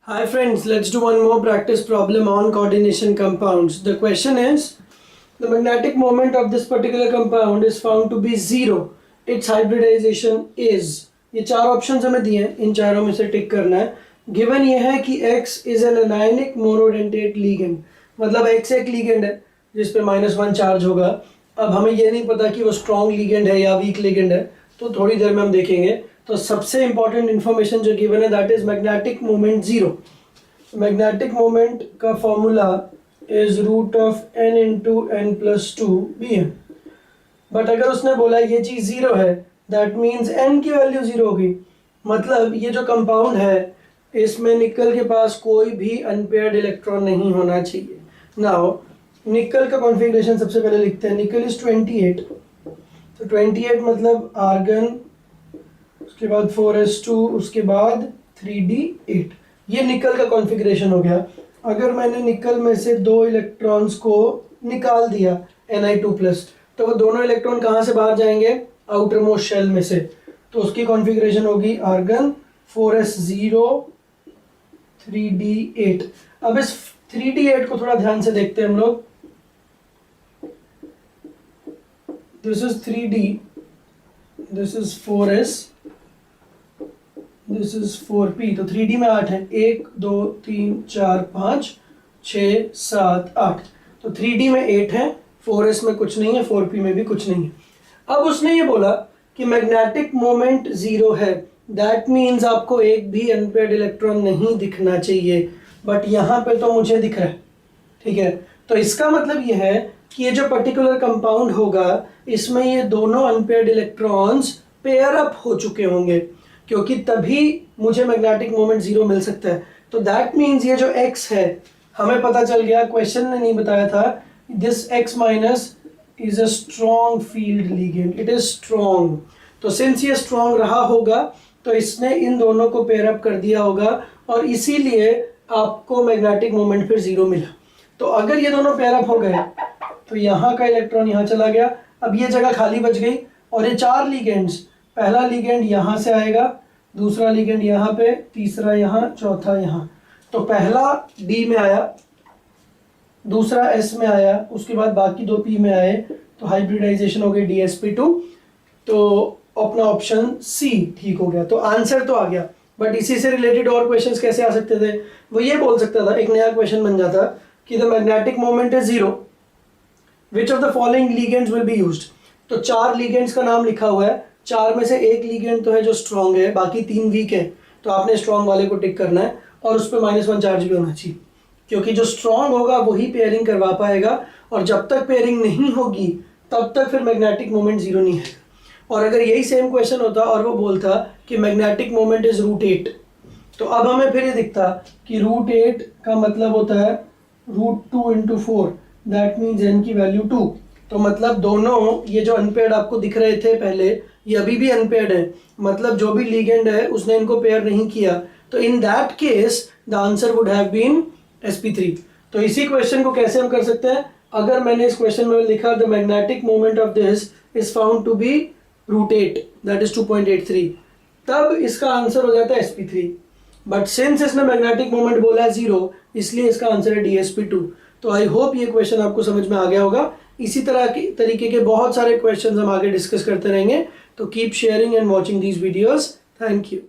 Hi friends, let's do one more practice problem on coordination compounds. The question is, the magnetic moment of this particular compound is found to be zero. Its hybridization is. ये चार options हमें दिए हैं, इन चारों में से टिक करना है. गिवन ये है कि X is an anionic monodentate ligand, मतलब X एक ligand है जिस पे -1 चार्ज होगा. अब हमें ये नहीं पता कि वो स्ट्रॉन्ग ligand है या वीक ligand है, तो थोड़ी देर में हम देखेंगे. तो सबसे इंपॉर्टेंट इन्फॉर्मेशन जो गिवन है that is magnetic moment zero. Magnetic moment का formula is root of n into n plus two B है. बट अगर उसने बोला ये चीज जीरो है दैट मीन्स n की वैल्यू जीरो होगी. मतलब ये जो कंपाउंड है इसमें निकल के पास कोई भी अनपेयर्ड इलेक्ट्रॉन नहीं होना चाहिए. नाउ निकल का कॉन्फ़िगरेशन सबसे पहले लिखते हैं. निकल इज 28. तो 28 मतलब आर्गन, उसके बाद 4s2, उसके बाद 3d8. ये निकल का कॉन्फ़िगरेशन हो गया. अगर मैंने निकल में से दो इलेक्ट्रॉन्स को निकाल दिया Ni2+, तो वो दोनों इलेक्ट्रॉन कहाँ से बाहर जाएंगे? आउटर मोस्ट शेल में से. तो उसकी कॉन्फ़िगरेशन होगी आर्गन 4s0 3d8. अब इस 3d8 को थोड़ा ध्यान से देखते हैं हम लोग. This is 3d, this is 4s, this is 4p. तो 3d में 8 है. 1 2 3 4 5 6 7 8. तो 3d में 8 है, 4s में कुछ नहीं है, 4p में भी कुछ नहीं है. अब उसने ये बोला कि मैग्नेटिक मोमेंट जीरो है. दैट मीन्स आपको एक भी अनपेयर्ड इलेक्ट्रॉन नहीं दिखना चाहिए. बट यहाँ पे तो मुझे दिख रहा है. ठीक है, तो इसका मतलब ये है कि ये जो पर्टिकुलर कंपाउंड होगा इसमें ये दोनों अनपेयर्ड इलेक्ट्रॉन्स पेयर अप हो चुके होंगे, क्योंकि तभी मुझे मैग्नेटिक मोमेंट जीरो मिल सकता है. तो दैट मीन्स ये जो x है हमें पता चल गया, क्वेश्चन ने नहीं बताया था, this x minus is a strong field ligand. It is strong. तो सिंस ये स्ट्रॉन्ग रहा होगा तो इसने इन दोनों को पेयर अप कर दिया होगा और इसीलिए आपको मैग्नेटिक मोमेंट फिर जीरो मिला. तो अगर ये दोनों पेयर अप हो गए तो यहाँ का इलेक्ट्रॉन यहाँ चला गया. अब ये जगह खाली बच गई और ये चार लीगेंड्स, पहला लीगेंड यहाँ से आएगा, दूसरा लीगेंड यहाँ पे, तीसरा यहाँ, चौथा यहाँ. तो पहला D में आया, दूसरा S में आया, उसके बाद बाकी दो P में आए. तो हाइब्रिडाइजेशन हो गई DsP2. तो अपना ऑप्शन C ठीक हो गया. तो आंसर तो आ गया. बट इसी से रिलेटेड और क्वेश्चंस कैसे आ सकते थे? वो ये बोल सकता था, एक नया क्वेश्चन बन जाता कि the magnetic moment is zero, which of the following ligands will be used. तो चार लीगेंड्स का नाम लिखा हुआ है. चार में से एक लीगेंड तो है जो स्ट्रॉन्ग है, बाकी तीन वीक है. तो आपने स्ट्रॉन्ग वाले को टिक करना है और उस पर -1 चार्ज भी होना चाहिए, क्योंकि जो स्ट्रॉन्ग होगा वही पेयरिंग करवा पाएगा. और जब तक पेयरिंग नहीं होगी तब तक फिर मैग्नेटिक मोमेंट जीरो नहीं है. और अगर यही सेम क्वेश्चन होता और वो बोलता कि मैग्नेटिक मोमेंट इज √8, तो अब हमें फिर ये दिखता कि √8 का मतलब होता है √2 × 4. दैट मीन्स n की वैल्यू 2. तो मतलब दोनों ये जो अनपेयर्ड आपको दिख रहे थे पहले, ये अभी भी अनपेयर्ड है. मतलब जो भी लीगेंड है उसने इनको पेयर नहीं किया. तो in that case the answer would have been sp3. तो इसी क्वेश्चन को कैसे हम कर सकते हैं? अगर मैंने इस क्वेश्चन में लिखा the magnetic moment of this is found to be √8, that is 2.83, तब इसका आंसर हो जाता है sp3. बट सिंस इसने मैग्नेटिक मोमेंट बोला है जीरो, इसलिए इसका आंसर है DsP2. तो आई होप ये क्वेश्चन आपको समझ में आ गया होगा. इसी तरह की तरीके के बहुत सारे क्वेश्चंस हम आगे डिस्कस करते रहेंगे. तो keep sharing and watching these videos. Thank you.